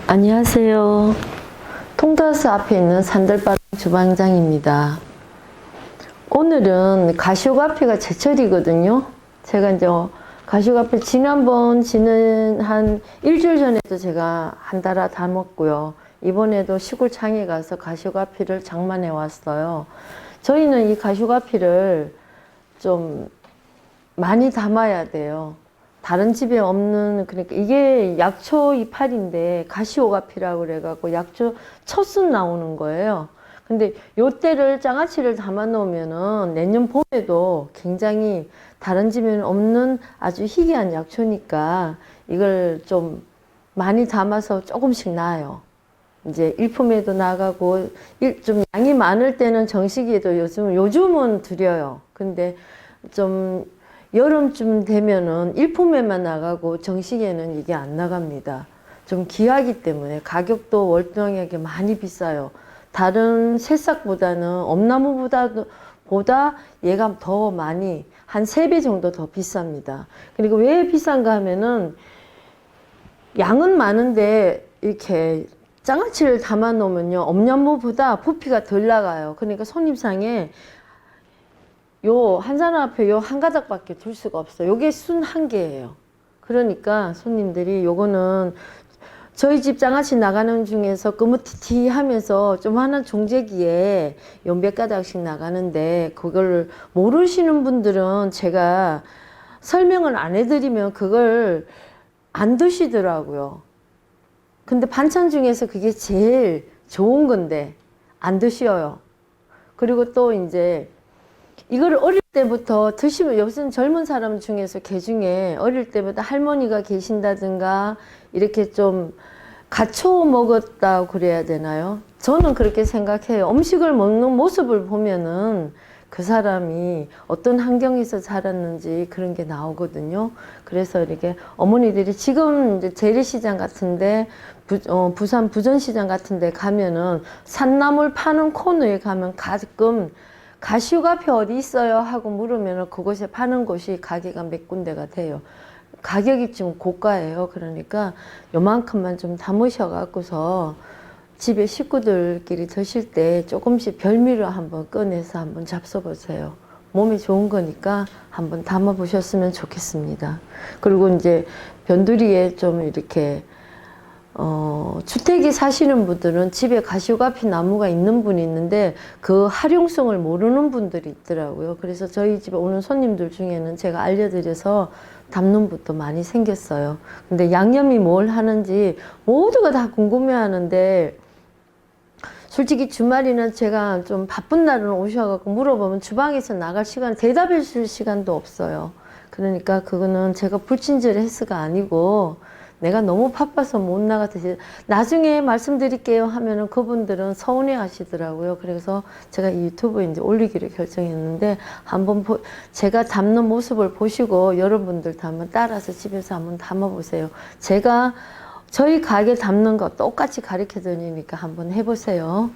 안녕하세요. 통다스 앞에 있는 산들바람 주방장입니다. 오늘은 가시오가피가 제철이거든요. 제가 이제 가시오가피 지는 한 일주일 전에도 제가 한 달아 담았고요. 이번에도 시골 창에 가서 가시오가피를 장만해 왔어요. 저희는 이 가시오가피를 좀 많이 담아야 돼요. 다른 집에 없는, 그러니까 이게 약초 이파리인데 가시오가피라고 그래갖고 약초 첫순 나오는 거예요. 근데 요때를 장아찌를 담아 놓으면은 내년 봄에도 굉장히 다른 집에는 없는 아주 희귀한 약초니까 이걸 좀 많이 담아서 조금씩 놔요. 이제 일품에도 나가고 좀 양이 많을 때는 정식에도 요즘은 드려요. 근데 좀 여름쯤 되면은 일품에만 나가고 정식에는 이게 안 나갑니다. 좀 귀하기 때문에 가격도 월등하게 많이 비싸요. 다른 새싹보다는 엄나무보다 얘가 더 많이 한 3배 정도 더 비쌉니다. 그리고 왜 비싼가 하면은 양은 많은데 이렇게 장아찌를 담아 놓으면요 엄나무보다 부피가 덜 나가요. 그러니까 손님상에 요 한 사람 앞에 요 한 가닥밖에 둘 수가 없어요. 요게 순 한 개예요. 그러니까 손님들이 요거는 저희 집 장아찌 나가는 중에서 끄무티티 하면서 좀 하는 종재기에 요 몇 가닥씩 나가는데 그걸 모르시는 분들은 제가 설명을 안 해드리면 그걸 안 드시더라고요. 근데 반찬 중에서 그게 제일 좋은 건데 안 드셔요. 그리고 또 이제 이걸 어릴 때부터 드시면 요즘 젊은 사람 중에서 개 중에 어릴 때부터 할머니가 계신다든가 이렇게 좀 갖춰 먹었다고 그래야 되나요? 저는 그렇게 생각해요. 음식을 먹는 모습을 보면은 그 사람이 어떤 환경에서 자랐는지 그런 게 나오거든요. 그래서 이렇게 어머니들이 지금 이제 재래시장 같은데 부산 부전시장 같은데 가면은 산나물 파는 코너에 가면 가끔 가시오가피 어디 있어요? 하고 물으면 그곳에 파는 곳이 가게가 몇 군데가 돼요. 가격이 좀 고가예요. 그러니까 요만큼만 좀 담으셔 갖고서 집에 식구들끼리 드실 때 조금씩 별미로 한번 꺼내서 한번 잡숴 보세요. 몸에 좋은 거니까 한번 담아 보셨으면 좋겠습니다. 그리고 이제 변두리에 좀 이렇게 주택에 사시는 분들은 집에 가시오가피 나무가 있는 분이 있는데 그 활용성을 모르는 분들이 있더라고요. 그래서 저희 집에 오는 손님들 중에는 제가 알려드려서 담는 분도 많이 생겼어요. 근데 양념이 뭘 하는지 모두가 다 궁금해 하는데 솔직히 주말이나 제가 좀 바쁜 날은 오셔갖고 물어보면 주방에서 나갈 시간, 대답해 줄 시간도 없어요. 그러니까 그거는 제가 불친절해서가 아니고 내가 너무 바빠서 못 나가듯이 나중에 말씀드릴게요 하면은 그분들은 서운해 하시더라고요. 그래서 제가 이 유튜브에 이제 올리기를 결정했는데 한번 제가 담는 모습을 보시고 여러분들도 한번 따라서 집에서 한번 담아 보세요. 제가 저희 가게 담는 거 똑같이 가르쳐 드리니까 한번 해보세요.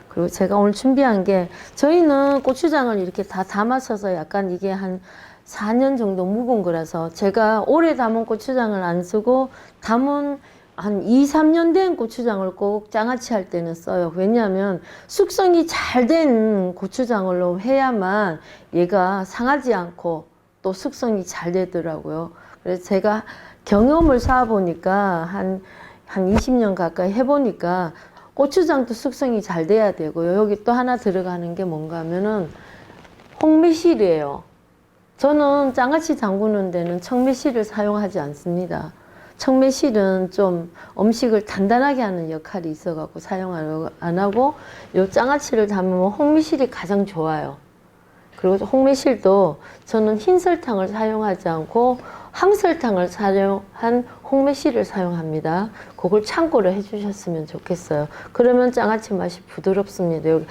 그리고 제가 오늘 준비한 게 저희는 고추장을 이렇게 다 담아서서 약간 이게 한 4년 정도 묵은 거라서 제가 오래 담은 고추장을 안 쓰고 담은 한 2, 3년 된 고추장을 꼭 장아찌 할 때는 써요. 왜냐하면 숙성이 잘 된 고추장으로 해야만 얘가 상하지 않고 또 숙성이 잘 되더라고요. 그래서 제가 경험을 쌓아보니까 한 20년 가까이 해보니까 고추장도 숙성이 잘 돼야 되고요. 여기 또 하나 들어가는 게 뭔가 하면은 홍매실이에요. 저는 장아찌 담그는 데는 청매실을 사용하지 않습니다. 청매실은 좀 음식을 단단하게 하는 역할이 있어갖고 사용 안 하고 요 장아찌를 담으면 홍매실이 가장 좋아요. 그리고 홍매실도 저는 흰 설탕을 사용하지 않고 황설탕을 사용한 홍매실을 사용합니다. 그걸 참고로 해주셨으면 좋겠어요. 그러면 장아찌 맛이 부드럽습니다. 여기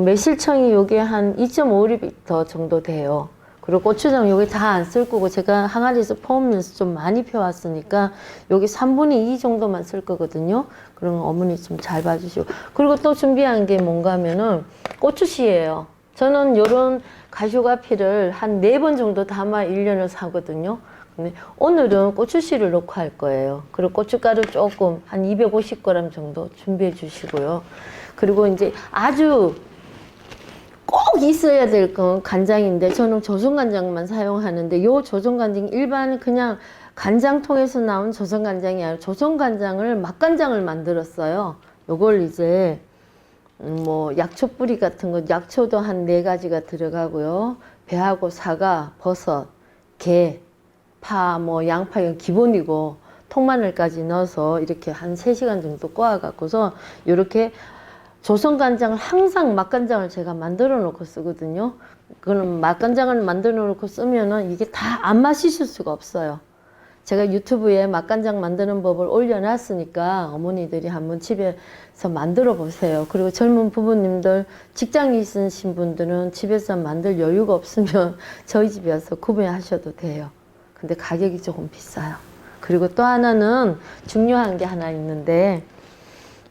매실청이 요게 한 2.5리터 정도 돼요. 그리고 고추장 여기 다 안 쓸 거고 제가 항아리에서 퍼오면서 좀 많이 펴왔으니까 여기 3분의 2 정도만 쓸 거거든요. 그러면 어머니 좀 잘 봐주시고. 그리고 또 준비한 게 뭔가 하면은 고추씨예요. 저는 요런 가시오가피를 한 4번 정도 담아 1년을 사거든요. 네, 오늘은 고추씨를 넣고 할 거예요. 그리고 고춧가루 조금 한 250g 정도 준비해 주시고요. 그리고 이제 아주 꼭 있어야 될 건 간장인데 저는 조선간장만 사용하는데 요 조선간장 일반 그냥 간장통에서 나온 조선간장이 아니라 조선간장을 맛간장을 만들었어요. 요걸 이제 뭐 약초 뿌리 같은 거 약초도 한 4가지가 들어가고요. 배하고 사과, 버섯, 게, 파, 뭐 양파 이건 기본이고 통마늘까지 넣어서 이렇게 한 3시간 정도 꼬아 갖고서 이렇게 조선간장을 항상 맛간장을 제가 만들어 놓고 쓰거든요. 그럼 맛간장을 만들어 놓고 쓰면은 이게 다 안 마시실 수가 없어요. 제가 유튜브에 맛간장 만드는 법을 올려놨으니까 어머니들이 한번 집에서 만들어 보세요. 그리고 젊은 부부님들, 직장에 있으신 분들은 집에서 만들 여유가 없으면 저희 집에 와서 구매하셔도 돼요. 근데 가격이 조금 비싸요. 그리고 또 하나는 중요한 게 하나 있는데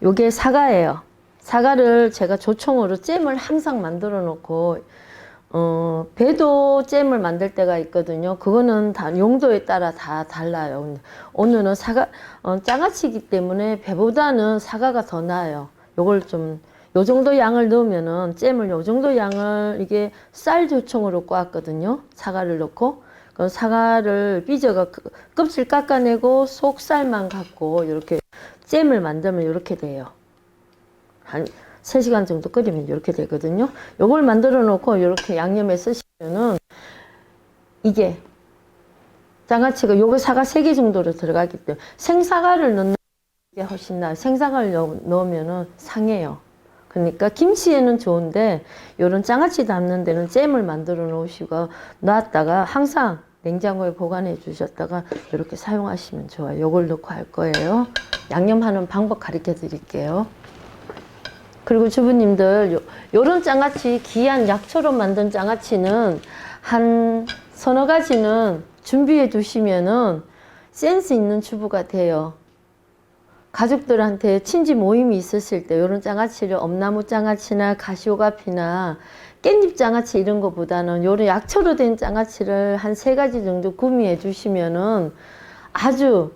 요게 사과예요. 사과를 제가 조청으로 잼을 항상 만들어 놓고 배도 잼을 만들 때가 있거든요. 그거는 다 용도에 따라 다 달라요. 근데 오늘은 사과 장아찌이기 때문에 배보다는 사과가 더 나아요. 요걸 좀 요 정도 양을 넣으면은 잼을 요 정도 양을 이게 쌀 조청으로 꽂았거든요. 사과를 넣고 그 사과를 삐져가 껍질 깎아내고 속살만 갖고 이렇게 잼을 만들면 이렇게 돼요. 한 3시간 정도 끓이면 이렇게 되거든요. 요걸 만들어 놓고 이렇게 양념에 쓰시면은 이게 장아찌가 요거 사과 3개 정도로 들어가기 때문에 생사과를 넣는 게 훨씬 나아요. 생사과를 넣으면은 상해요. 그러니까 김치에는 좋은데 요런 장아찌 담는 데는 잼을 만들어 놓으시고 놨다가 항상 냉장고에 보관해 주셨다가 이렇게 사용하시면 좋아요. 요걸 넣고 할 거예요. 양념하는 방법 가르쳐 드릴게요. 그리고 주부님들 요런 장아찌 귀한 약초로 만든 장아찌는 한 서너 가지는 준비해 두시면은 센스 있는 주부가 돼요. 가족들한테 친지 모임이 있으실 때 요런 장아찌를 엄나무 장아찌나 가시오가피나 깻잎 장아찌 이런 거보다는 요런 약초로 된 장아찌를 한 3가지 정도 구매해 주시면은 아주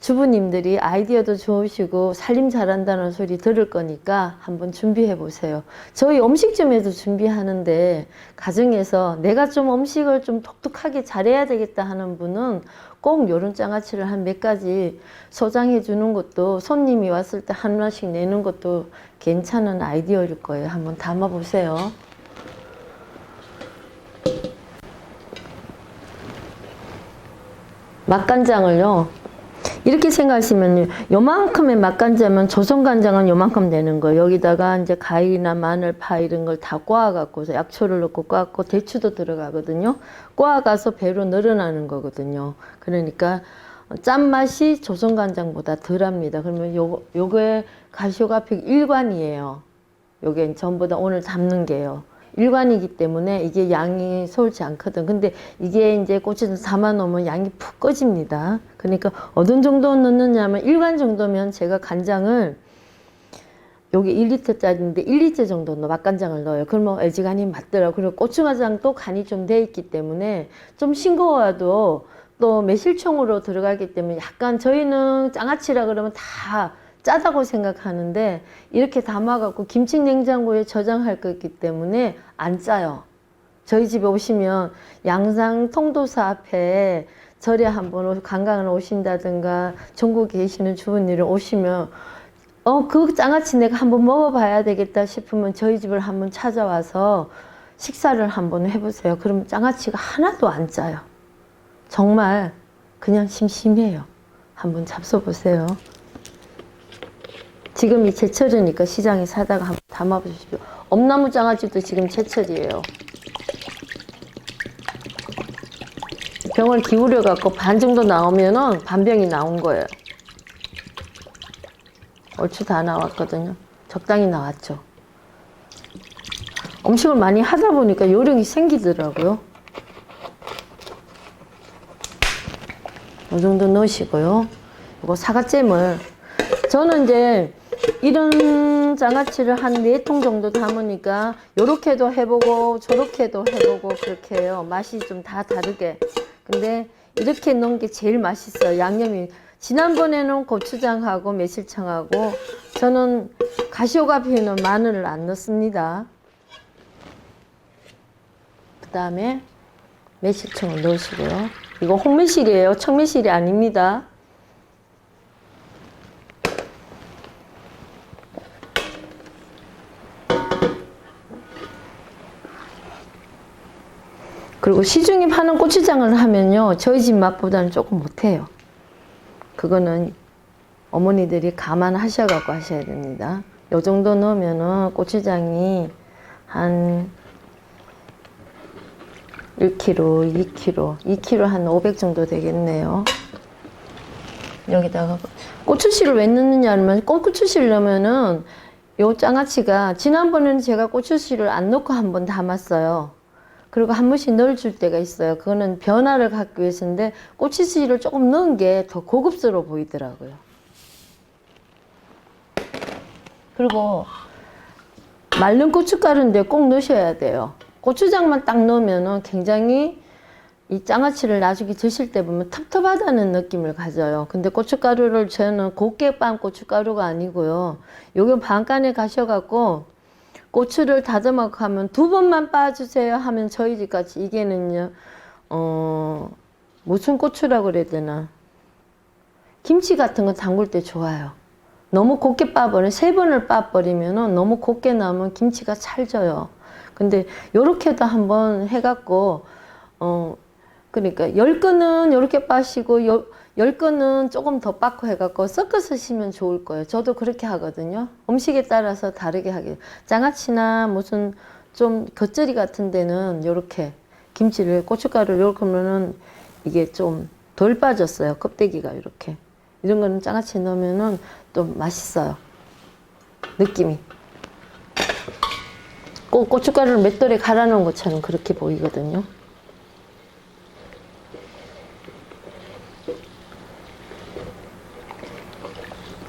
주부님들이 아이디어도 좋으시고 살림 잘한다는 소리 들을 거니까 한번 준비해 보세요. 저희 음식점에도 준비하는데 가정에서 내가 좀 음식을 좀 독특하게 잘해야 되겠다 하는 분은 꼭 요런 장아찌를 한 몇 가지 소장해 주는 것도 손님이 왔을 때 하나씩 내는 것도 괜찮은 아이디어일 거예요. 한번 담아 보세요. 맛간장을요. 이렇게 생각하시면 요만큼의 맛간장은 조선간장은 요만큼 되는 거예요. 여기다가 이제 가위나 마늘, 파 이런 걸 다 꼬아갖고 약초를 넣고 꼬았고 대추도 들어가거든요. 꼬아가서 배로 늘어나는 거거든요. 그러니까 짠맛이 조선간장보다 덜합니다. 그러면 요게 가시오가피 일관이에요. 요게 전부 다 오늘 담는 게요. 일관이기 때문에 이게 양이 서울지 않거든. 근데 이게 이제 고추를 담아 놓으면 양이 푹 꺼집니다. 그러니까 어느 정도 넣느냐면 일관 정도면 제가 간장을 여기 1리터짜리인데 1리터 정도 맛간장을 넣어요. 그러면 애지간히 맞더라고요. 그리고 고추간장도 간이 좀 돼 있기 때문에 좀 싱거워도 또 매실청으로 들어가기 때문에 약간 저희는 장아찌라 그러면 다 짜다고 생각하는데 이렇게 담아갖고 김치 냉장고에 저장할 거기 때문에 안 짜요. 저희 집에 오시면 양상 통도사 앞에 절에 한번 관광을 오신다든가 전국에 계시는 주부님들 오시면 그 장아찌 내가 한번 먹어봐야 되겠다 싶으면 저희 집을 한번 찾아와서 식사를 한번 해보세요. 그러면 장아찌가 하나도 안 짜요. 정말 그냥 심심해요. 한번 잡숴보세요. 지금이 제철이니까 시장에 사다가 한번 담아보십시오. 엄나무 장아찌도 지금 제철이에요. 병을 기울여 갖고 반 정도 나오면은 반병이 나온 거예요. 얼추 다 나왔거든요. 적당히 나왔죠. 음식을 많이 하다 보니까 요령이 생기더라고요. 이 정도 넣으시고요. 이거 사과잼을 저는 이제 이런 장아찌를 한 4통 정도 담으니까 요렇게도 해보고 저렇게도 해보고 그렇게 해요. 맛이 좀 다 다르게. 근데 이렇게 넣은 게 제일 맛있어요. 양념이. 지난번에는 고추장하고 매실청하고, 저는 가시오가피에는 마늘을 안 넣습니다. 그 다음에 매실청을 넣으시고요. 이거 홍매실이에요. 청매실이 아닙니다. 그리고 시중에 파는 고추장을 하면요, 저희 집 맛보다는 조금 못해요. 그거는 어머니들이 감안하셔갖고 하셔야 됩니다. 요 정도 넣으면은 고추장이 한 1kg, 2kg 한 500 정도 되겠네요. 여기다가 고추씨를 왜 넣느냐 하면, 고추씨를 넣으면은 요 장아찌가, 지난번에는 제가 고추씨를 안 넣고 한번 담았어요. 그리고 한 번씩 넣어줄 때가 있어요. 그거는 변화를 갖기 위해서인데, 고추씨를 조금 넣은 게 더 고급스러워 보이더라고요. 그리고 마른 고춧가루인데 꼭 넣으셔야 돼요. 고추장만 딱 넣으면 굉장히 이 장아찌를 나중에 드실 때 보면 텁텁하다는 느낌을 가져요. 근데 고춧가루를 저는 곱게 빻은 고춧가루가 아니고요. 요게 반간에 가셔갖고 고추를 다듬어 하면 2번만 빻아주세요 하면 저희 집같이 이게는요, 무슨 고추라고 그래야 되나. 김치 같은 거 담글 때 좋아요. 너무 곱게 빻아버리면, 3번을 빻아버리면 너무 곱게 나오면 김치가 찰져요. 근데 요렇게도 한번 해갖고, 그러니까 10건은 요렇게 빻으시고, 10건은 조금 더 빻고 해갖고 섞어서 쓰시면 좋을 거예요. 저도 그렇게 하거든요. 음식에 따라서 다르게 하게. 장아찌나 무슨 좀 겉절이 같은 데는 요렇게 김치를, 고춧가루를 요렇게 하면은 이게 좀 덜 빠졌어요. 껍데기가 이렇게. 이런 거는 장아찌 넣으면은 또 맛있어요. 느낌이. 꼭 고춧가루를 맷돌에 갈아 놓은 것처럼 그렇게 보이거든요.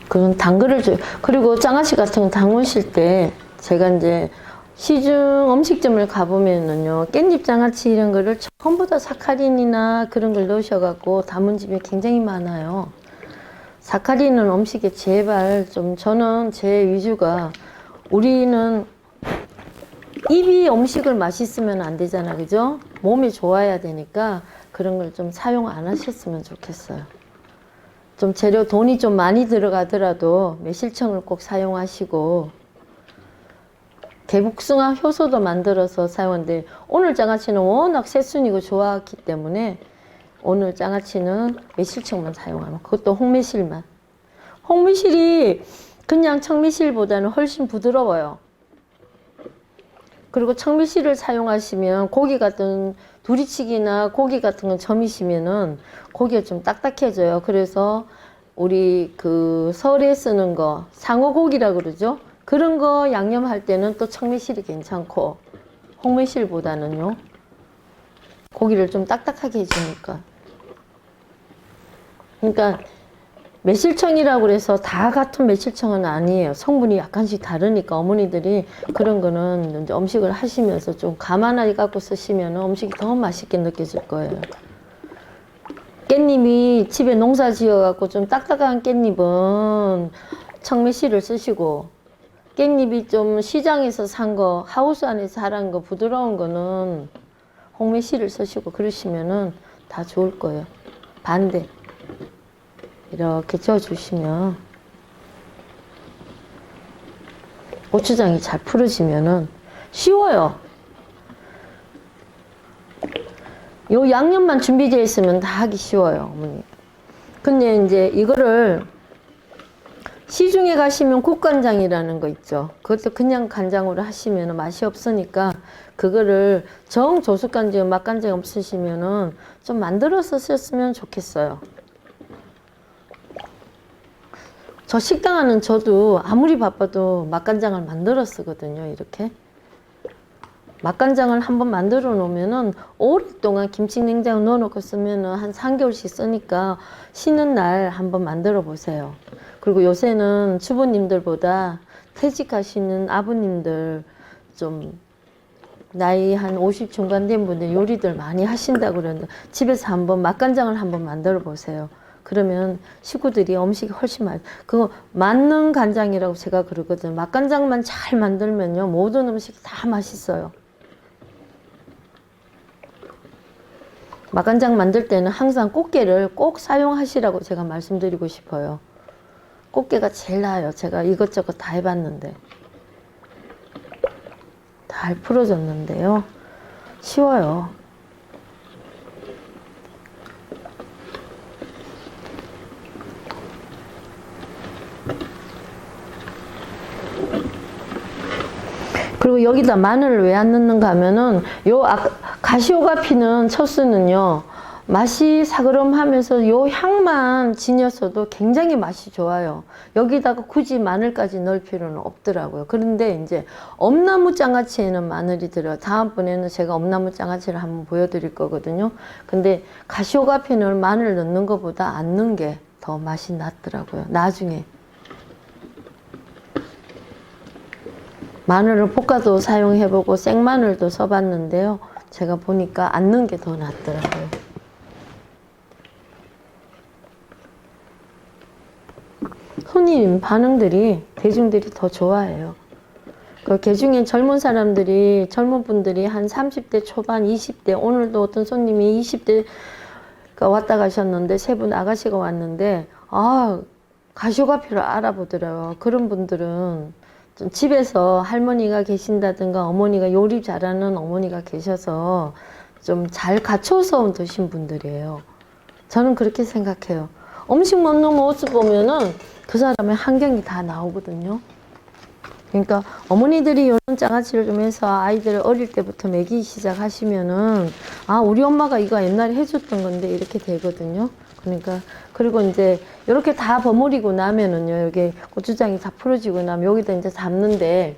그건 당근을 줘요. 그리고 장아찌 같은 거 담으실 때, 제가 이제 시중 음식점을 가보면은요, 깻잎 장아찌 이런 거를 전부 다 사카린이나 그런 걸 넣으셔갖고 담은 집이 굉장히 많아요. 사카린은 음식에 제발 좀, 저는 제 위주가, 우리는 입이 음식을 맛있으면 안 되잖아, 그죠? 몸이 좋아야 되니까 그런 걸 좀 사용 안 하셨으면 좋겠어요. 좀 재료 돈이 좀 많이 들어가더라도 매실청을 꼭 사용하시고, 개복숭아 효소도 만들어서 사용하는데, 오늘 장아찌는 워낙 새순이고 좋았기 때문에 오늘 장아찌는 매실청만 사용하면, 그것도 홍매실만. 홍매실이 그냥 청매실보다는 훨씬 부드러워요. 그리고 청매실을 사용하시면 고기 같은 두리치기나 고기 같은 거 점이시면은 고기가 좀 딱딱해져요. 그래서 우리 그 설에 쓰는 거 상어고기라 그러죠. 그런 거 양념할 때는 또 청매실이 괜찮고, 홍매실보다는요, 고기를 좀 딱딱하게 해주니까. 그러니까 매실청이라고 그래서 다 같은 매실청은 아니에요. 성분이 약간씩 다르니까 어머니들이 그런 거는 이제 음식을 하시면서 좀 감안하게 갖고 쓰시면 음식이 더 맛있게 느껴질 거예요. 깻잎이 집에 농사 지어 갖고 좀 딱딱한 깻잎은 청매실을 쓰시고, 깻잎이 좀 시장에서 산 거, 하우스 안에서 자란 거, 부드러운 거는 홍매실을 쓰시고 그러시면은 다 좋을 거예요. 반대. 이렇게 저어주시면 고추장이 잘 풀어지면은 쉬워요. 요 양념만 준비되어 있으면 다 하기 쉬워요, 어머니. 근데 이제 이거를 시중에 가시면 국간장이라는 거 있죠. 그것도 그냥 간장으로 하시면 맛이 없으니까, 그거를 정 조숙간장, 맛간장 없으시면은 좀 만들어서 썼으면 좋겠어요. 저 식당 하는 저도 아무리 바빠도 맛간장을 만들어 쓰거든요, 이렇게. 맛간장을 한번 만들어 놓으면은 오랫동안 김치 냉장고 넣어 놓고 쓰면은 한 3개월씩 쓰니까 쉬는 날 한번 만들어 보세요. 그리고 요새는 주부님들보다 퇴직하시는 아버님들 좀 나이 한 50 중반 된 분들 요리들 많이 하신다고 그러는데 집에서 한번 맛간장을 한번 만들어 보세요. 그러면 식구들이 음식이 훨씬 그거 맞는 간장이라고 제가 그러거든요. 맛간장만 잘 만들면요 모든 음식이 다 맛있어요. 맛간장 만들 때는 항상 꽃게를 꼭 사용하시라고 제가 말씀드리고 싶어요. 꽃게가 제일 나아요. 제가 이것저것 다 해봤는데 잘 풀어졌는데요. 쉬워요. 그리고 여기다 마늘을 왜 안 넣는가 하면은 가시오가 피는 철수는요 맛이 사그름하면서 요 향만 지녔어도 굉장히 맛이 좋아요. 여기다가 굳이 마늘까지 넣을 필요는 없더라고요. 그런데 이제 엄나무 장아찌에는 마늘이 들어요. 다음번에는 제가 엄나무 장아찌를 한번 보여드릴 거거든요. 근데 가시오가 피는 마늘 넣는 것보다 안 넣는 게 더 맛이 낫더라고요. 나중에 마늘을 볶아도 사용해보고 생마늘도 써봤는데요. 제가 보니까 안 넣는 게 더 낫더라고요. 손님 반응들이 대중들이 더 좋아해요. 그 개중에 젊은 사람들이 젊은 분들이 한 30대 초반 20대 오늘도 어떤 손님이 20대가 왔다 가셨는데 세 분 아가씨가 왔는데 가시오가피를 알아보더라고요. 그런 분들은 좀 집에서 할머니가 계신다든가 어머니가 요리 잘하는 어머니가 계셔서 좀 잘 갖춰서 드신 분들이에요. 저는 그렇게 생각해요. 음식 먹는 모습 보면은 그 사람의 환경이 다 나오거든요. 그러니까 어머니들이 이런 장아찌를 좀 해서 아이들을 어릴 때부터 먹이기 시작하시면은 우리 엄마가 이거 옛날에 해줬던 건데 이렇게 되거든요. 그러니까 그리고 이제 이렇게 다 버무리고 나면은요 여기 고추장이 다 풀어지고 나면 여기다 이제 담는데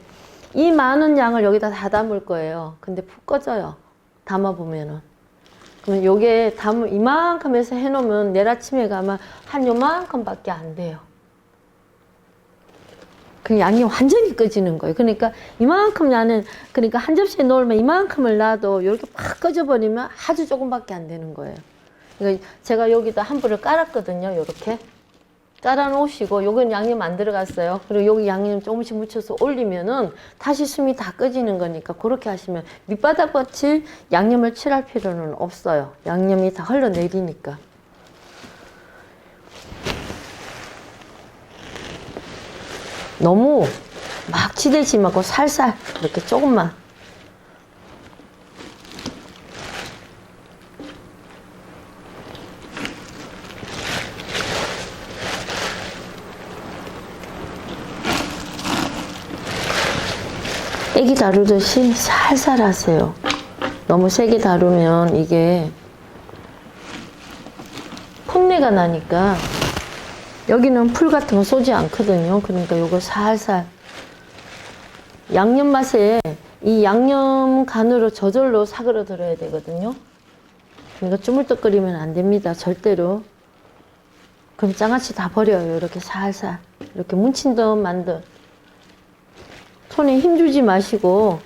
이 많은 양을 여기다 다 담을 거예요. 근데 푹 꺼져요. 담아 보면은. 그러면 요게 이만큼 해서 해놓으면 내일 아침에 가면 한 요만큼밖에 안 돼요. 그 양이 완전히 꺼지는 거예요. 그러니까 이만큼 그러니까 한 접시에 넣으면 이만큼을 놔도 이렇게 팍 꺼져버리면 아주 조금밖에 안 되는 거예요. 그러니까 제가 여기다 한 불을 깔았거든요. 이렇게 깔아 놓으시고 요건 양념 안 들어갔어요. 그리고 여기 양념 조금씩 묻혀서 올리면은 다시 숨이 다 꺼지는 거니까 그렇게 하시면 밑바닥같이 양념을 칠할 필요는 없어요. 양념이 다 흘러내리니까. 너무 막 치대지 말고 살살 이렇게 조금만. 애기 다루듯이 살살 하세요. 너무 세게 다루면 이게 풋내가 나니까 여기는 풀 같은 거 쏘지 않거든요. 그러니까 요거 살살 양념 맛에 이 양념 간으로 저절로 사그러들어야 되거든요. 그러니까 쭈물떡거리면 안 됩니다. 절대로. 그럼 장아찌 다 버려요. 이렇게 살살 이렇게 뭉친 듯 만 듯. 손에 힘주지 마시고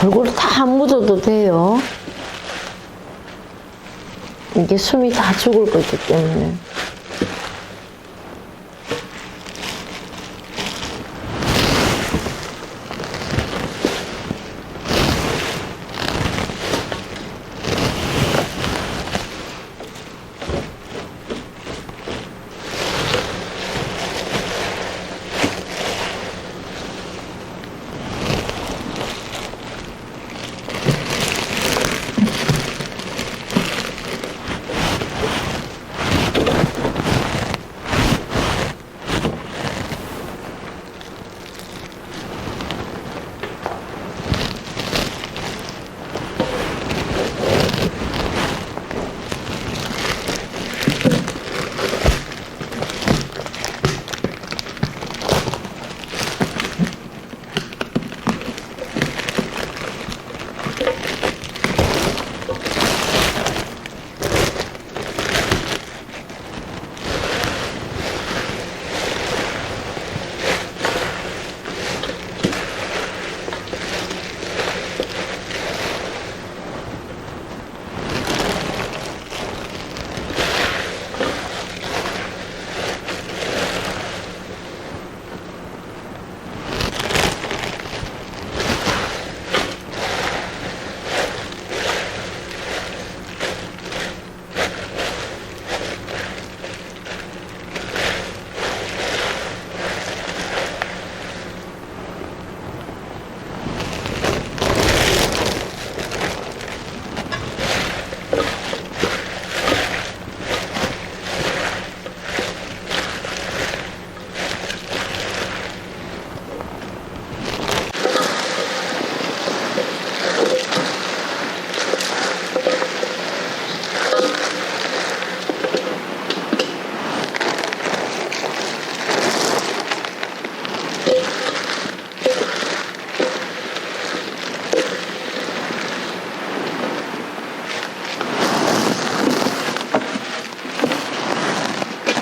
골고루 다 묻어도 돼요. 이게 숨이 다 죽을 거기 때문에.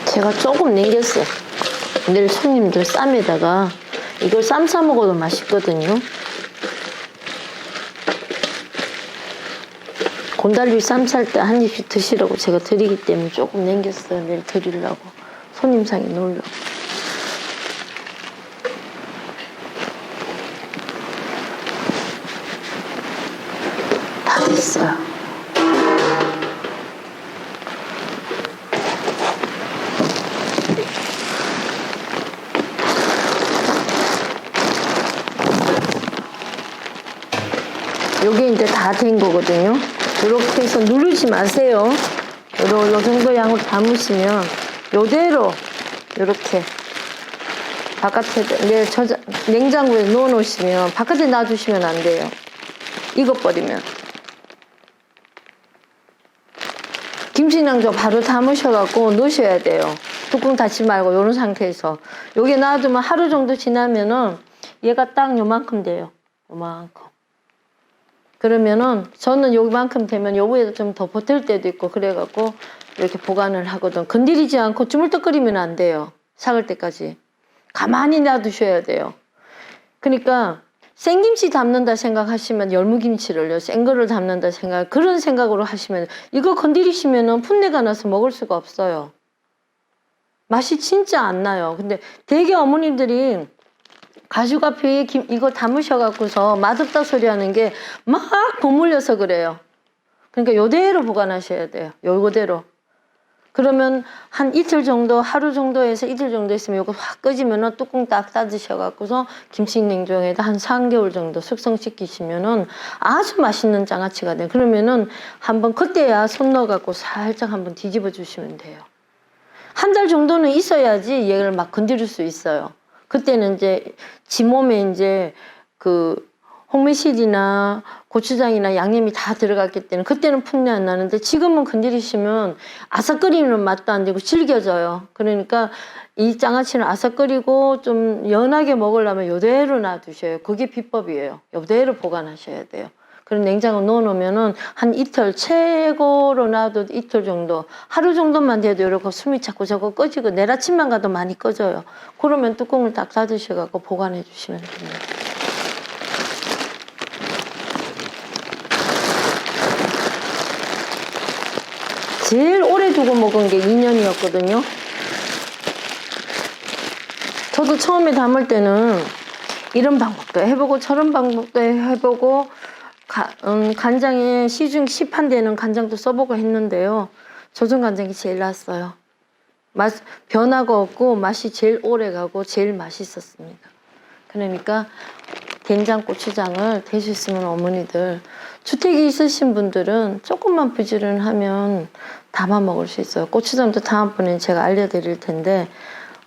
제가 조금 남겼어요. 내일 손님들 쌈에다가 이걸 쌈 싸 먹어도 맛있거든요. 곤달비 쌈 쌀 때 한 입씩 드시라고 제가 드리기 때문에 조금 남겼어요. 내일 드리려고. 손님상에 놓으려고. 다 됐어요. 요게 이제 다 된 거거든요. 이렇게 해서 누르지 마세요. 요 정도 양으로 담으시면 요대로 이렇게 바깥에 냉장고에 넣어 놓으시면 바깥에 놔두시면 안 돼요. 익어버리면. 김치냉장 바로 담으셔갖고 넣으셔야 돼요. 뚜껑 닫지 말고 요런 상태에서. 요게 놔두면 하루 정도 지나면은 얘가 딱 요만큼 돼요. 요만큼. 그러면은 저는 요만큼 되면 요거에다 좀 더 버틸 때도 있고 그래갖고 이렇게 보관을 하거든. 건드리지 않고 주물떡거리면 안 돼요. 삭을 때까지. 가만히 놔두셔야 돼요. 그러니까 생김치 담는다 생각하시면 열무김치를요. 생 거를 담는다 생각 그런 생각으로 하시면 이거 건드리시면은 풋내가 나서 먹을 수가 없어요. 맛이 진짜 안 나요. 근데 되게 어머님들이 가시과피 이거 담으셔갖고서 맛없다 소리 하는 게 막 버물려서 그래요. 그러니까 요대로 보관하셔야 돼요. 요거대로. 그러면 한 이틀 정도, 하루 정도에서 이틀 정도 있으면 요거 확 끄지면은 뚜껑 딱 닫으셔갖고서 김치냉장고에다 한 3개월 정도 숙성시키시면은 아주 맛있는 장아찌가 돼요. 그러면은 한번 그때야 손 넣어갖고 살짝 한번 뒤집어 주시면 돼요. 한 달 정도는 있어야지 얘를 막 건드릴 수 있어요. 그때는 이제 지 몸에 이제 그 홍매실이나 고추장이나 양념이 다 들어갔기 때문에 그때는 풋내 안 나는데 지금은 건드리시면 아삭거리는 맛도 안 되고 질겨져요. 그러니까 이 장아찌는 아삭거리고 좀 연하게 먹으려면 요대로 놔두셔요. 그게 비법이에요. 요대로 보관하셔야 돼요. 그럼 냉장고 넣어놓으면은 한 이틀, 최고로 놔도 이틀 정도, 하루 정도만 돼도 이렇게 숨이 자꾸 자꾸 꺼지고 내일 아침만 가도 많이 꺼져요. 그러면 뚜껑을 딱 닫으셔갖고 보관해 주시면 됩니다. 제일 오래 두고 먹은 게 2년이었거든요. 저도 처음에 담을 때는 이런 방법도 해보고 저런 방법도 해보고 간장에 시중 시판되는 간장도 써보고 했는데요. 조선 간장이 제일 낫어요. 변화가 없고 맛이 제일 오래가고 제일 맛있었습니다. 그러니까 된장, 고추장을 될 수 있으면 어머니들 주택이 있으신 분들은 조금만 부지런하면 담아 먹을 수 있어요. 고추장도 다음번에 제가 알려드릴 텐데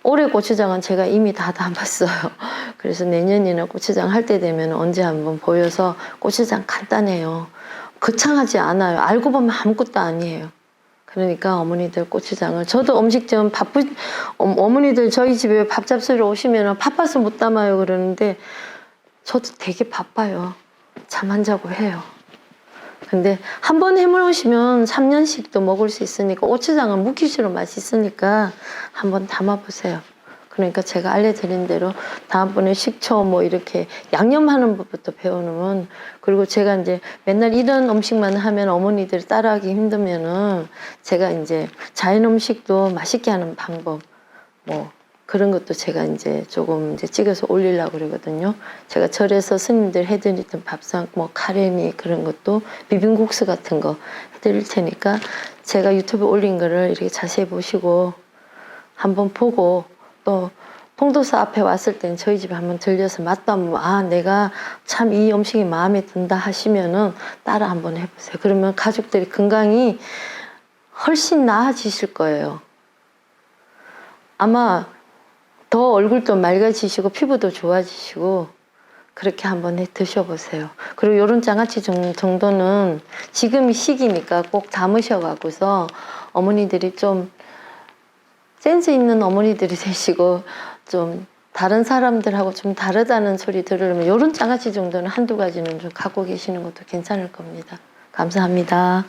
올해 고추장은 제가 이미 다 담았어요. 그래서 내년이나 고추장 할 때 되면 언제 한번 보여서 고추장 간단해요. 거창하지 않아요. 알고 보면 아무것도 아니에요. 그러니까 어머니들 고추장을 저도 음식점 어머니들 저희 집에 밥 잡수러 오시면 바빠서 못 담아요 그러는데 저도 되게 바빠요. 잠 안 자고 해요. 근데 한 번 해먹으시면 3년씩도 먹을 수 있으니까 고추장은 묵히시로 맛있으니까 한번 담아보세요. 그러니까 제가 알려드린 대로 다음번에 식초 뭐 이렇게 양념하는 법부터 배워놓으면 그리고 제가 이제 맨날 이런 음식만 하면 어머니들이 따라하기 힘들면은 제가 이제 자연 음식도 맛있게 하는 방법 뭐 그런 것도 제가 이제 조금 이제 찍어서 올리려고 그러거든요. 제가 절에서 스님들 해드리던 밥상 뭐 카레니 그런 것도 비빔국수 같은 거 해드릴 테니까 제가 유튜브에 올린 거를 이렇게 자세히 보시고 한번 보고 또 통도사 앞에 왔을 땐 저희 집에 한번 들려서 맛도 한번 아 내가 참 이 음식이 마음에 든다 하시면은 따라 한번 해보세요. 그러면 가족들이 건강이 훨씬 나아지실 거예요. 아마 더 얼굴도 맑아지시고 피부도 좋아지시고 그렇게 한번 드셔보세요. 그리고 요런 장아찌 정도는 지금 시기니까 꼭 담으셔가고서 어머니들이 좀 센스 있는 어머니들이 되시고 좀 다른 사람들하고 좀 다르다는 소리 들으려면 요런 장아찌 정도는 한두 가지는 좀 갖고 계시는 것도 괜찮을 겁니다. 감사합니다.